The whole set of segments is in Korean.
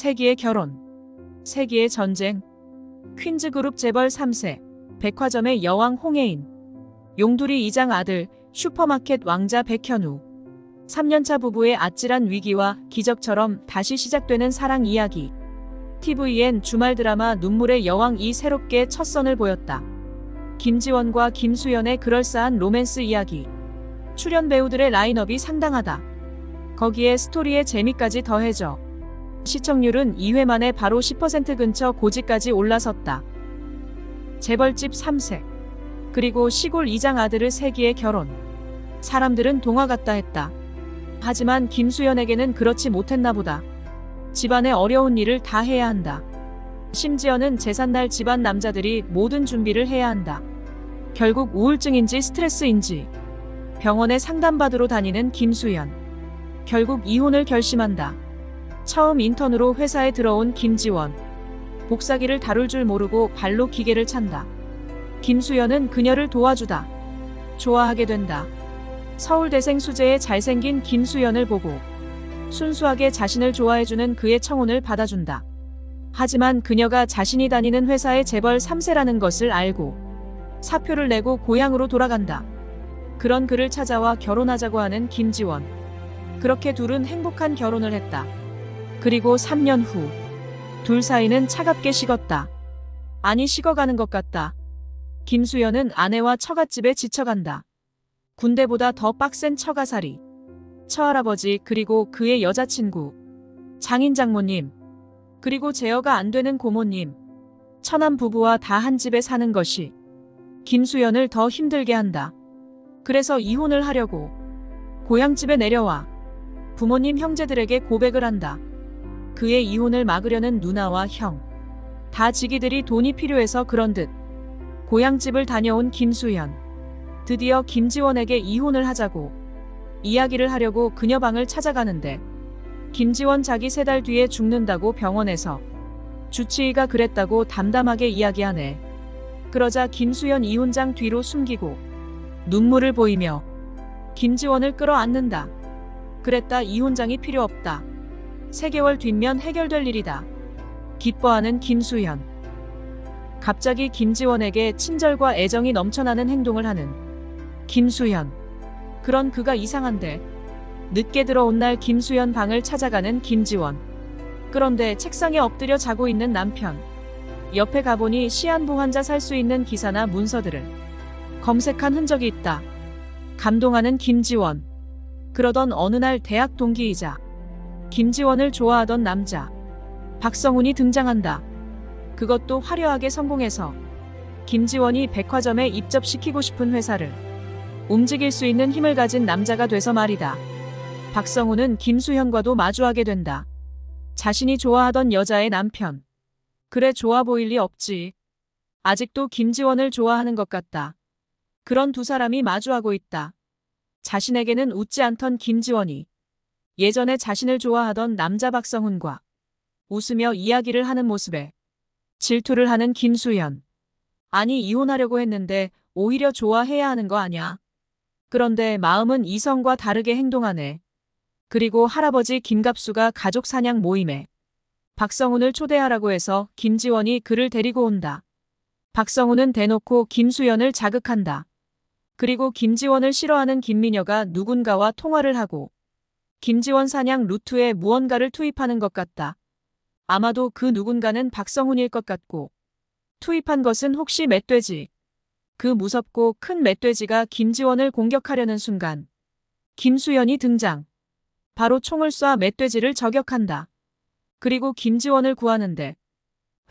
세기의 결혼, 세기의 전쟁, 퀸즈그룹 재벌 3세, 백화점의 여왕 홍혜인, 용두리 이장 아들, 슈퍼마켓 왕자 백현우, 3년차 부부의 아찔한 위기와 기적처럼 다시 시작되는 사랑 이야기. TVN 주말 드라마 눈물의 여왕이 새롭게 첫 선을 보였다. 김지원과 김수현의 그럴싸한 로맨스 이야기. 출연 배우들의 라인업이 상당하다. 거기에 스토리의 재미까지 더해져 시청률은 2회 만에 바로 10% 근처 고지까지 올라섰다. 재벌집 3세, 그리고 시골 이장 아들의 세기의 결혼. 사람들은 동화 같다 했다. 하지만 김수현에게는 그렇지 못했나 보다. 집안의 어려운 일을 다 해야 한다. 심지어는 제삿날 집안 남자들이 모든 준비를 해야 한다. 결국 우울증인지 스트레스인지 병원에 상담받으러 다니는 김수현. 결국 이혼을 결심한다. 처음 인턴으로 회사에 들어온 김지원. 복사기를 다룰 줄 모르고 발로 기계를 찬다. 김수현은 그녀를 도와주다. 좋아하게 된다. 서울대생 수재의 잘생긴 김수현을 보고 순수하게 자신을 좋아해주는 그의 청혼을 받아준다. 하지만 그녀가 자신이 다니는 회사의 재벌 3세라는 것을 알고 사표를 내고 고향으로 돌아간다. 그런 그를 찾아와 결혼하자고 하는 김지원. 그렇게 둘은 행복한 결혼을 했다. 그리고 3년 후 둘 사이는 차갑게 식었다. 아니, 식어가는 것 같다. 김수현은 아내와 처갓집에 지쳐간다. 군대보다 더 빡센 처가살이. 처할아버지 그리고 그의 여자친구, 장인 장모님, 그리고 제어가 안 되는 고모님, 처남 부부와 다 한 집에 사는 것이 김수현을 더 힘들게 한다. 그래서 이혼을 하려고 고향집에 내려와 부모님 형제들에게 고백을 한다. 그의 이혼을 막으려는 누나와 형, 다 지기들이 돈이 필요해서 그런 듯. 고향집을 다녀온 김수현. 드디어 김지원에게 이혼을 하자고 이야기를 하려고 그녀 방을 찾아가는데 김지원 자기 3달 뒤에 죽는다고 병원에서 주치의가 그랬다고 담담하게 이야기하네. 그러자 김수현 이혼장 뒤로 숨기고 눈물을 보이며 김지원을 끌어안는다. 그랬다, 이혼장이 필요 없다. 3개월 뒤면 해결될 일이다. 기뻐하는 김수현. 갑자기 김지원에게 친절과 애정이 넘쳐나는 행동을 하는 김수현. 그런 그가 이상한데 늦게 들어온 날 김수현 방을 찾아가는 김지원. 그런데 책상에 엎드려 자고 있는 남편. 옆에 가보니 시한부 환자 살 수 있는 기사나 문서들을 검색한 흔적이 있다. 감동하는 김지원. 그러던 어느 날 대학 동기이자 김지원을 좋아하던 남자 박성훈이 등장한다. 그것도 화려하게 성공해서 김지원이 백화점에 입점시키고 싶은 회사를 움직일 수 있는 힘을 가진 남자가 돼서 말이다. 박성훈은 김수현과도 마주하게 된다. 자신이 좋아하던 여자의 남편. 그래, 좋아 보일 리 없지. 아직도 김지원을 좋아하는 것 같다. 그런 두 사람이 마주하고 있다. 자신에게는 웃지 않던 김지원이 예전에 자신을 좋아하던 남자 박성훈과 웃으며 이야기를 하는 모습에 질투를 하는 김수현. 아니, 이혼하려고 했는데 오히려 좋아해야 하는 거 아냐. 그런데 마음은 이성과 다르게 행동하네. 그리고 할아버지 김갑수가 가족 사냥 모임에 박성훈을 초대하라고 해서 김지원이 그를 데리고 온다. 박성훈은 대놓고 김수현을 자극한다. 그리고 김지원을 싫어하는 김미녀가 누군가와 통화를 하고 김지원 사냥 루트에 무언가를 투입하는 것 같다. 아마도 그 누군가는 박성훈일 것 같고 투입한 것은 혹시 멧돼지. 그 무섭고 큰 멧돼지가 김지원을 공격하려는 순간 김수현이 등장. 바로 총을 쏴 멧돼지를 저격한다. 그리고 김지원을 구하는데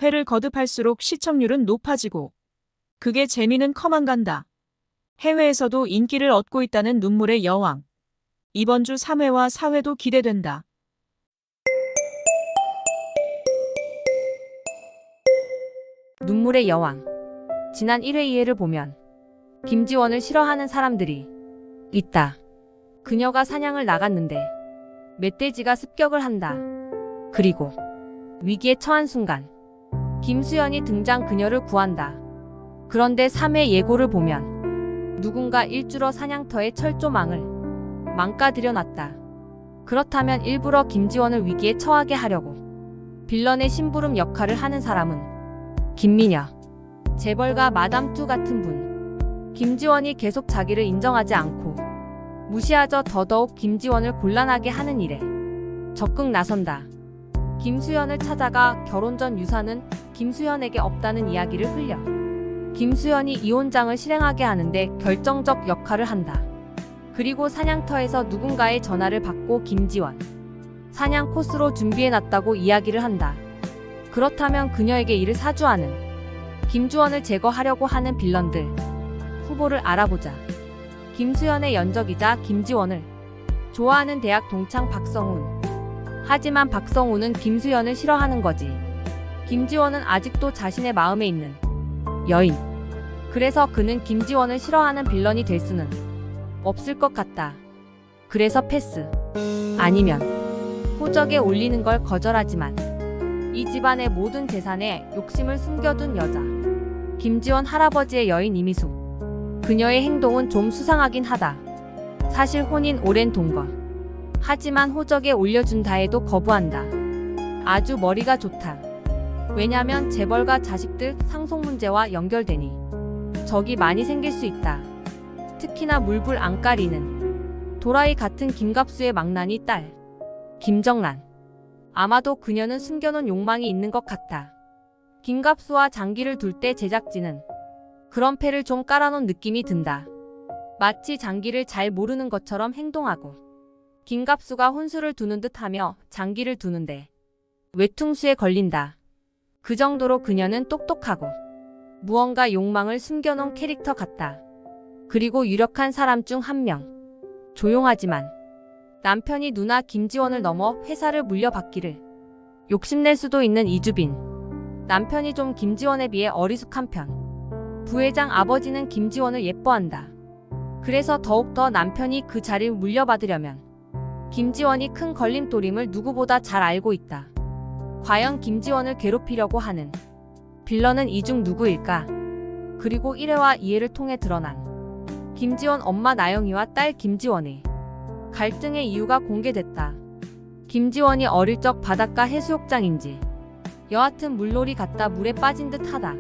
회를 거듭할수록 시청률은 높아지고 그게 재미는 커만 간다. 해외에서도 인기를 얻고 있다는 눈물의 여왕. 이번 주 3회와 4회도 기대된다. 눈물의 여왕. 지난 1회 2회를 보면 김지원을 싫어하는 사람들이 있다. 그녀가 사냥을 나갔는데 멧돼지가 습격을 한다. 그리고 위기에 처한 순간 김수현이 등장 그녀를 구한다. 그런데 3회 예고를 보면 누군가 일주러 사냥터의 철조망을 망가뜨려 놨다. 그렇다면 일부러 김지원을 위기에 처하게 하려고 빌런의 심부름 역할을 하는 사람은 김미녀. 재벌가 마담 뚜 같은 분. 김지원이 계속 자기를 인정하지 않고 무시하자 더더욱 김지원을 곤란하게 하는 일에 적극 나선다. 김수현을 찾아가 결혼 전 유산은 김수현에게 없다는 이야기를 흘려 김수현이 이혼장을 실행하게 하는데 결정적 역할을 한다. 그리고 사냥터에서 누군가의 전화를 받고 김지원 사냥 코스로 준비해놨다고 이야기를 한다. 그렇다면 그녀에게 이를 사주하는 김주원을 제거하려고 하는 빌런들 후보를 알아보자. 김수현의 연적이자 김지원을 좋아하는 대학 동창 박성훈. 하지만 박성훈은 김수현을 싫어하는 거지. 김지원은 아직도 자신의 마음에 있는 여인. 그래서 그는 김지원을 싫어하는 빌런이 될 수는 없을 것 같다. 그래서 패스. 아니면 호적에 올리는 걸 거절하지만 이 집안의 모든 재산에 욕심을 숨겨둔 여자. 김지원 할아버지의 여인 이미숙. 그녀의 행동은 좀 수상하긴 하다. 사실 혼인 오랜 동거. 하지만 호적에 올려준다 해도 거부한다. 아주 머리가 좋다. 왜냐면 재벌가 자식들 상속 문제와 연결되니 적이 많이 생길 수 있다. 특히나 물불 안 가리는 도라이 같은 김갑수의 망나니 딸 김정란. 아마도 그녀는 숨겨놓은 욕망이 있는 것 같다. 김갑수와 장기를 둘 때 제작진은 그런 패를 좀 깔아놓은 느낌이 든다. 마치 장기를 잘 모르는 것처럼 행동하고 김갑수가 혼수를 두는 듯하며 장기를 두는데 외퉁수에 걸린다. 그 정도로 그녀는 똑똑하고 무언가 욕망을 숨겨놓은 캐릭터 같다. 그리고 유력한 사람 중 한 명. 조용하지만 남편이 누나 김지원을 넘어 회사를 물려받기를 욕심낼 수도 있는 이주빈. 남편이 좀 김지원에 비해 어리숙한 편. 부회장 아버지는 김지원을 예뻐한다. 그래서 더욱더 남편이 그 자리를 물려받으려면 김지원이 큰 걸림돌임을 누구보다 잘 알고 있다. 과연 김지원을 괴롭히려고 하는 빌런은 이 중 누구일까? 그리고 1회와 2회를 통해 드러난 김지원 엄마 나영이와 딸 김지원의 갈등의 이유가 공개됐다. 김지원이 어릴 적 바닷가 해수욕장인지 여하튼 물놀이 갔다 물에 빠진 듯 하다.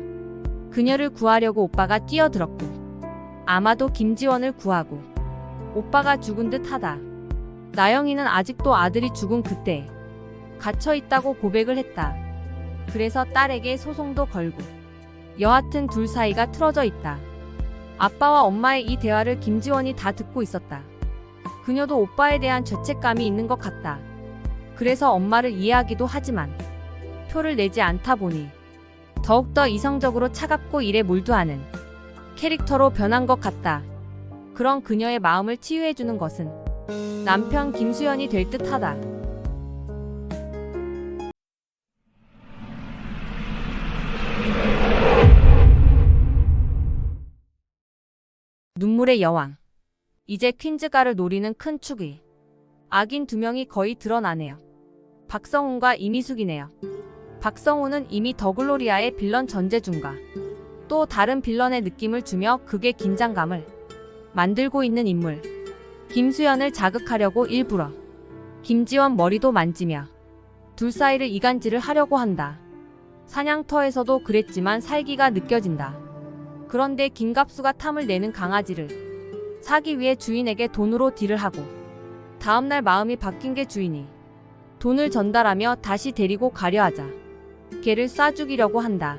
그녀를 구하려고 오빠가 뛰어들었고 아마도 김지원을 구하고 오빠가 죽은 듯 하다. 나영이는 아직도 아들이 죽은 그때 갇혀있다고 고백을 했다. 그래서 딸에게 소송도 걸고 여하튼 둘 사이가 틀어져 있다. 아빠와 엄마의 이 대화를 김지원이 다 듣고 있었다. 그녀도 오빠에 대한 죄책감이 있는 것 같다. 그래서 엄마를 이해하기도 하지만 표를 내지 않다 보니 더욱더 이성적으로 차갑고 일에 몰두하는 캐릭터로 변한 것 같다. 그런 그녀의 마음을 치유해주는 것은 남편 김수현이 될 듯하다. 눈물의 여왕. 이제 퀸즈가를 노리는 큰 축이. 악인 두 명이 거의 드러나네요. 박성훈과 이미숙이네요. 박성훈은 이미 더글로리아의 빌런 전재준과 또 다른 빌런의 느낌을 주며 극의 긴장감을 만들고 있는 인물. 김수현을 자극하려고 일부러 김지원 머리도 만지며 둘 사이를 이간질을 하려고 한다. 사냥터에서도 그랬지만 살기가 느껴진다. 그런데 김갑수가 탐을 내는 강아지를 사기 위해 주인에게 돈으로 딜을 하고 다음날 마음이 바뀐 게 주인이 돈을 전달하며 다시 데리고 가려 하자 개를 쏴 죽이려고 한다.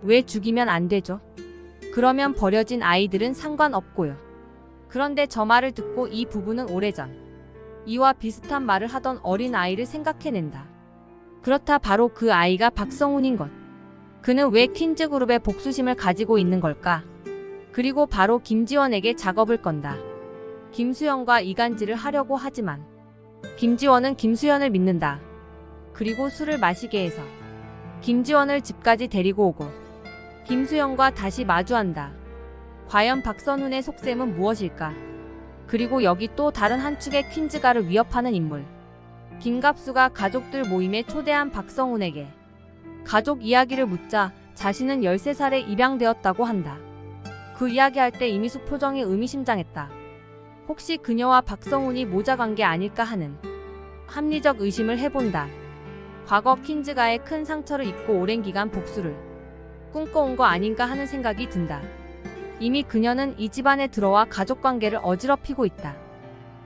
왜 죽이면 안 되죠? 그러면 버려진 아이들은 상관없고요. 그런데 저 말을 듣고 이 부부는 오래전 이와 비슷한 말을 하던 어린 아이를 생각해낸다. 그렇다 바로 그 아이가 박성훈인 것. 그는 왜 퀸즈그룹의 복수심을 가지고 있는 걸까? 그리고 바로 김지원에게 작업을 건다. 김수현과 이간질을 하려고 하지만 김지원은 김수현을 믿는다. 그리고 술을 마시게 해서 김지원을 집까지 데리고 오고 김수현과 다시 마주한다. 과연 박선훈의 속셈은 무엇일까? 그리고 여기 또 다른 한 축의 퀸즈가를 위협하는 인물. 김갑수가 가족들 모임에 초대한 박성훈에게 가족 이야기를 묻자 자신은 13살에 입양되었다고 한다. 그 이야기할 때 이미숙 표정이 의미심장했다. 혹시 그녀와 박성훈이 모자간 게 아닐까 하는 합리적 의심을 해본다. 과거 퀸즈가의 큰 상처를 잊고 오랜 기간 복수를 꿈꿔온 거 아닌가 하는 생각이 든다. 이미 그녀는 이 집안에 들어와 가족관계를 어지럽히고 있다.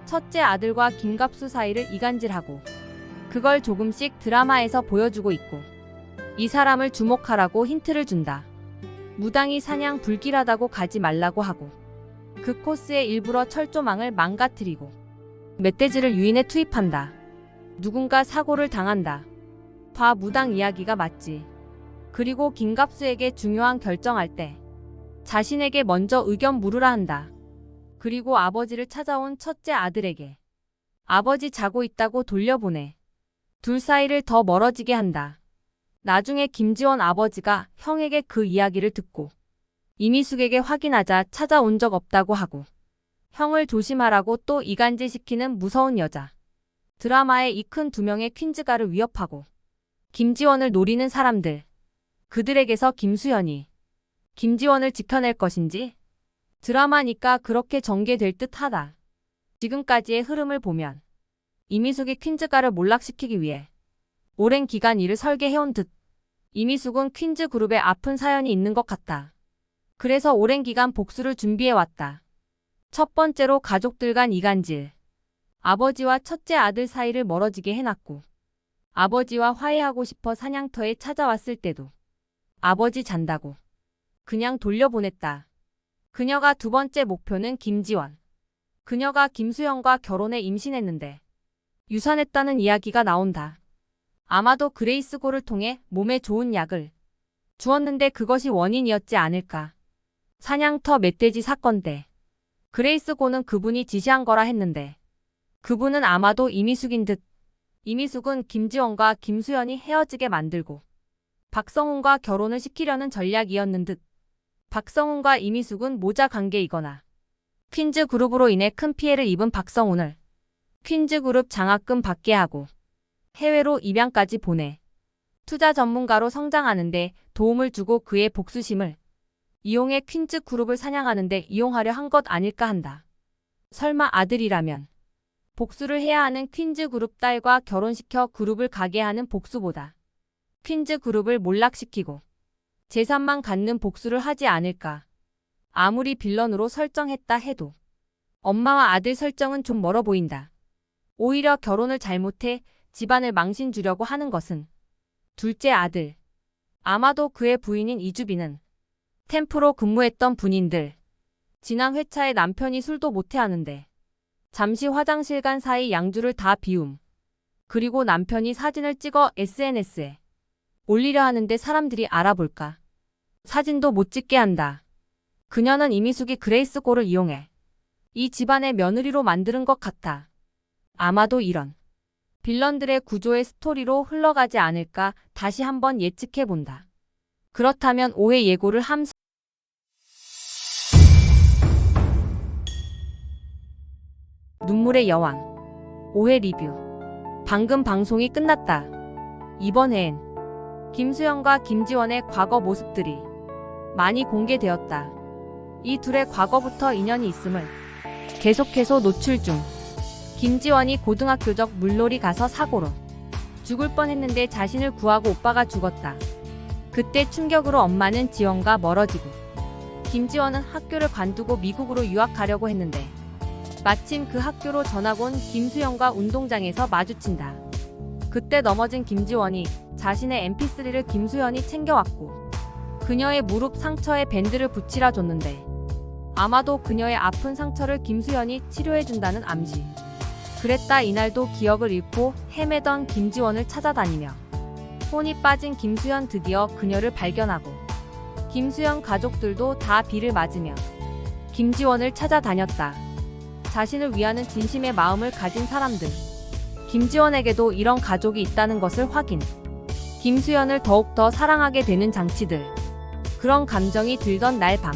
첫째 아들과 김갑수 사이를 이간질하고 그걸 조금씩 드라마에서 보여주고 있고 이 사람을 주목하라고 힌트를 준다. 무당이 사냥 불길하다고 가지 말라고 하고 그 코스에 일부러 철조망을 망가뜨리고 멧돼지를 유인에 투입한다. 누군가 사고를 당한다. 봐, 무당 이야기가 맞지. 그리고 김갑수에게 중요한 결정할 때 자신에게 먼저 의견 물으라 한다. 그리고 아버지를 찾아온 첫째 아들에게 아버지 자고 있다고 돌려보내. 둘 사이를 더 멀어지게 한다. 나중에 김지원 아버지가 형에게 그 이야기를 듣고 이미숙에게 확인하자 찾아온 적 없다고 하고 형을 조심하라고 또 이간질시키는 무서운 여자. 드라마의 이 큰 두 명의 퀸즈가를 위협하고 김지원을 노리는 사람들. 그들에게서 김수현이 김지원을 지켜낼 것인지 드라마니까 그렇게 전개될 듯하다. 지금까지의 흐름을 보면 이미숙이 퀸즈가를 몰락시키기 위해 오랜 기간 일을 설계해온 듯. 이미숙은 퀸즈 그룹에 아픈 사연이 있는 것 같다. 그래서 오랜 기간 복수를 준비해왔다. 첫 번째로 가족들 간 이간질. 아버지와 첫째 아들 사이를 멀어지게 해놨고 아버지와 화해하고 싶어 사냥터에 찾아왔을 때도 아버지 잔다고 그냥 돌려보냈다. 그녀가 두 번째 목표는 김지원. 그녀가 김수현과 결혼해 임신했는데 유산했다는 이야기가 나온다. 아마도 그레이스고를 통해 몸에 좋은 약을 주었는데 그것이 원인이었지 않을까. 사냥터 멧돼지 사건 때 그레이스고는 그분이 지시한 거라 했는데 그분은 아마도 이미숙인 듯. 이미숙은 김지원과 김수현이 헤어지게 만들고 박성훈과 결혼을 시키려는 전략이었는 듯. 박성훈과 이미숙은 모자 관계이거나 퀸즈 그룹으로 인해 큰 피해를 입은 박성훈을 퀸즈 그룹 장학금 받게 하고 해외로 입양까지 보내 투자 전문가로 성장하는데 도움을 주고 그의 복수심을 이용해 퀸즈 그룹을 사냥하는데 이용하려 한 것 아닐까 한다. 설마 아들이라면 복수를 해야 하는 퀸즈 그룹 딸과 결혼시켜 그룹을 가게 하는 복수보다 퀸즈 그룹을 몰락시키고 재산만 갖는 복수를 하지 않을까. 아무리 빌런으로 설정했다 해도 엄마와 아들 설정은 좀 멀어 보인다. 오히려 결혼을 잘못해 집안을 망신 주려고 하는 것은 둘째 아들. 아마도 그의 부인인 이주빈은 템프로 근무했던 분인들. 지난 회차에 남편이 술도 못해 하는데 잠시 화장실 간 사이 양주를 다 비움. 그리고 남편이 사진을 찍어 SNS에 올리려 하는데 사람들이 알아볼까. 사진도 못 찍게 한다. 그녀는 이미숙이 그레이스고를 이용해 이 집안의 며느리로 만드는 것 같아. 아마도 이런 빌런들의 구조의 스토리로 흘러가지 않을까 다시 한번 예측해본다. 그렇다면 5회 예고를 함. 눈물의 여왕 5회 리뷰. 방금 방송이 끝났다. 이번 회엔 김수현과 김지원의 과거 모습들이 많이 공개되었다. 이 둘의 과거부터 인연이 있음을 계속해서 노출 중. 김지원이 고등학교적 물놀이 가서 사고로 죽을 뻔했는데 자신을 구하고 오빠가 죽었다. 그때 충격으로 엄마는 지원과 멀어지고 김지원은 학교를 관두고 미국으로 유학 가려고 했는데 마침 그 학교로 전학 온 김수현과 운동장에서 마주친다. 그때 넘어진 김지원이 자신의 mp3를 김수현이 챙겨왔고 그녀의 무릎 상처에 밴드를 붙이라 줬는데 아마도 그녀의 아픈 상처를 김수현이 치료해준다는 암시. 그랬다 이날도 기억을 잃고 헤매던 김지원을 찾아다니며 혼이 빠진 김수현 드디어 그녀를 발견하고 김수현 가족들도 다 비를 맞으며 김지원을 찾아다녔다. 자신을 위하는 진심의 마음을 가진 사람들. 김지원에게도 이런 가족이 있다는 것을 확인. 김수현을 더욱더 사랑하게 되는 장치들. 그런 감정이 들던 날 밤.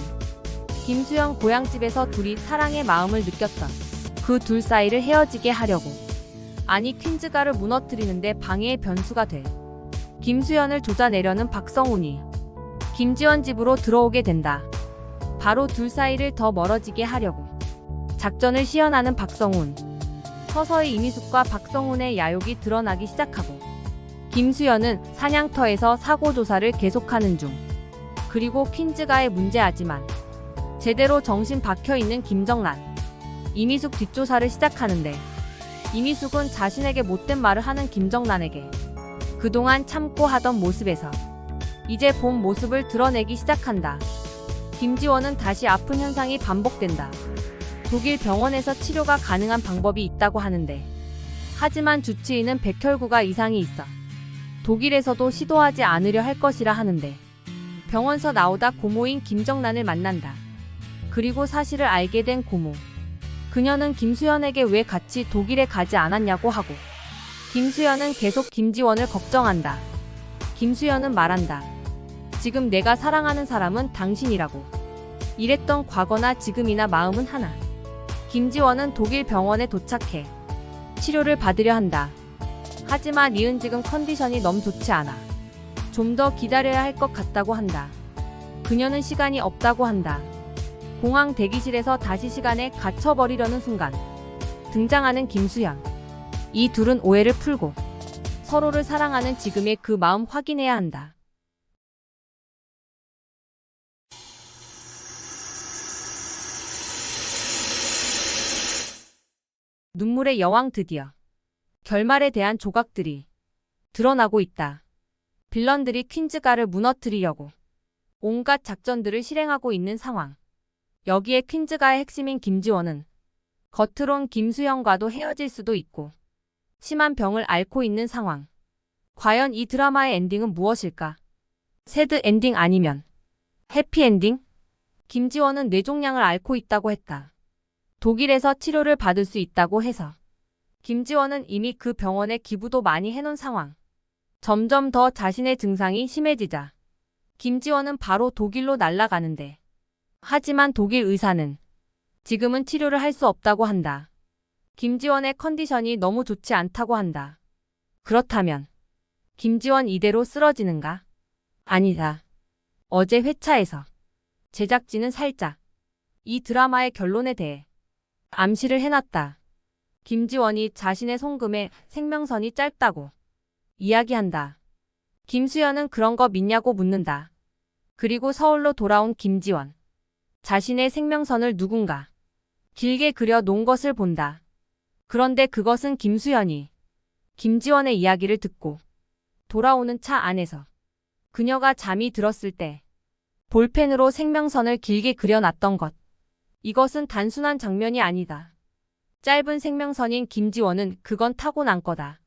김수현 고향집에서 둘이 사랑의 마음을 느꼈던 그 둘 사이를 헤어지게 하려고. 아니 퀸즈가를 무너뜨리는데 방해의 변수가 돼. 김수현을 조자내려는 박성훈이 김지원 집으로 들어오게 된다. 바로 둘 사이를 더 멀어지게 하려고 작전을 시연하는 박성훈. 서서히 이미숙과 박성훈의 야욕이 드러나기 시작하고 김수현은 사냥터에서 사고 조사를 계속하는 중. 그리고 퀸즈가의 문제아지만 제대로 정신 박혀있는 김정란. 이미숙 뒷조사를 시작하는데 이미숙은 자신에게 못된 말을 하는 김정란에게 그동안 참고 하던 모습에서 이제 본 모습을 드러내기 시작한다. 김지원은 다시 아픈 현상이 반복된다. 독일 병원에서 치료가 가능한 방법이 있다고 하는데 하지만 주치의는 백혈구가 이상이 있어 독일에서도 시도하지 않으려 할 것이라 하는데 병원서 나오다 고모인 김정란을 만난다. 그리고 사실을 알게 된 고모. 그녀는 김수현에게 왜 같이 독일에 가지 않았냐고 하고 김수현은 계속 김지원을 걱정한다. 김수현은 말한다. 지금 내가 사랑하는 사람은 당신이라고. 이랬던 과거나 지금이나 마음은 하나. 김지원은 독일 병원에 도착해 치료를 받으려 한다. 하지만 이은 지금 컨디션이 너무 좋지 않아. 좀 더 기다려야 할 것 같다고 한다. 그녀는 시간이 없다고 한다. 공항 대기실에서 다시 시간에 갇혀버리려는 순간 등장하는 김수현. 이 둘은 오해를 풀고 서로를 사랑하는 지금의 그 마음 확인해야 한다. 눈물의 여왕. 드디어 결말에 대한 조각들이 드러나고 있다. 빌런들이 퀸즈가를 무너뜨리려고 온갖 작전들을 실행하고 있는 상황. 여기에 퀸즈가의 핵심인 김지원은 겉으론 김수현과도 헤어질 수도 있고 심한 병을 앓고 있는 상황. 과연 이 드라마의 엔딩은 무엇일까? 새드 엔딩 아니면 해피 엔딩? 김지원은 뇌종양을 앓고 있다고 했다. 독일에서 치료를 받을 수 있다고 해서 김지원은 이미 그 병원에 기부도 많이 해놓은 상황. 점점 더 자신의 증상이 심해지자 김지원은 바로 독일로 날아가는데 하지만 독일 의사는 지금은 치료를 할 수 없다고 한다. 김지원의 컨디션이 너무 좋지 않다고 한다. 그렇다면 김지원 이대로 쓰러지는가? 아니다. 어제 회차에서 제작진은 살짝 이 드라마의 결론에 대해 암시를 해놨다. 김지원이 자신의 송금의 생명선이 짧다고 이야기한다. 김수현은 그런 거 믿냐고 묻는다. 그리고 서울로 돌아온 김지원. 자신의 생명선을 누군가 길게 그려 놓은 것을 본다. 그런데 그것은 김수현이 김지원의 이야기를 듣고 돌아오는 차 안에서 그녀가 잠이 들었을 때 볼펜으로 생명선을 길게 그려놨던 것. 이것은 단순한 장면이 아니다. 짧은 생명선인 김지원은 그건 타고난 거다.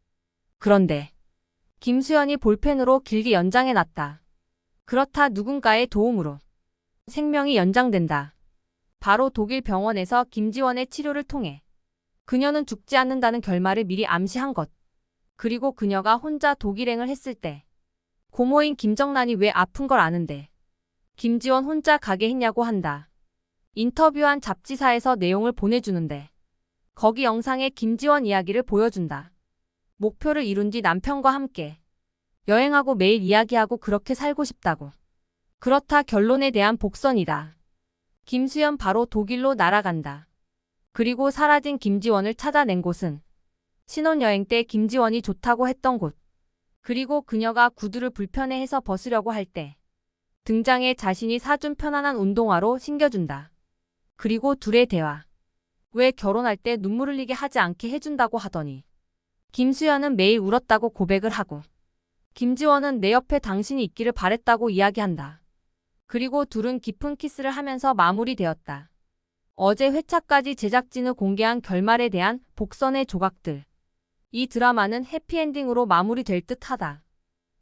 그런데 김수현이 볼펜으로 길게 연장해놨다. 그렇다 누군가의 도움으로 생명이 연장된다. 바로 독일 병원에서 김지원의 치료를 통해 그녀는 죽지 않는다는 결말을 미리 암시한 것. 그리고 그녀가 혼자 독일행을 했을 때 고모인 김정란이 왜 아픈 걸 아는데 김지원 혼자 가게 했냐고 한다. 인터뷰한 잡지사에서 내용을 보내주는데 거기 영상에 김지원 이야기를 보여준다. 목표를 이룬 뒤 남편과 함께 여행하고 매일 이야기하고 그렇게 살고 싶다고. 그렇다 결론에 대한 복선이다. 김수현 바로 독일로 날아간다. 그리고 사라진 김지원을 찾아낸 곳은 신혼여행 때 김지원이 좋다고 했던 곳. 그리고 그녀가 구두를 불편해해서 벗으려고 할 때 등장해 자신이 사준 편안한 운동화로 신겨준다. 그리고 둘의 대화. 왜 결혼할 때 눈물 흘리게 하지 않게 해준다고 하더니 김수현은 매일 울었다고 고백을 하고 김지원은 내 옆에 당신이 있기를 바랬다고 이야기한다. 그리고 둘은 깊은 키스를 하면서 마무리되었다. 어제 회차까지 제작진을 공개한 결말에 대한 복선의 조각들. 이 드라마는 해피엔딩으로 마무리될 듯하다.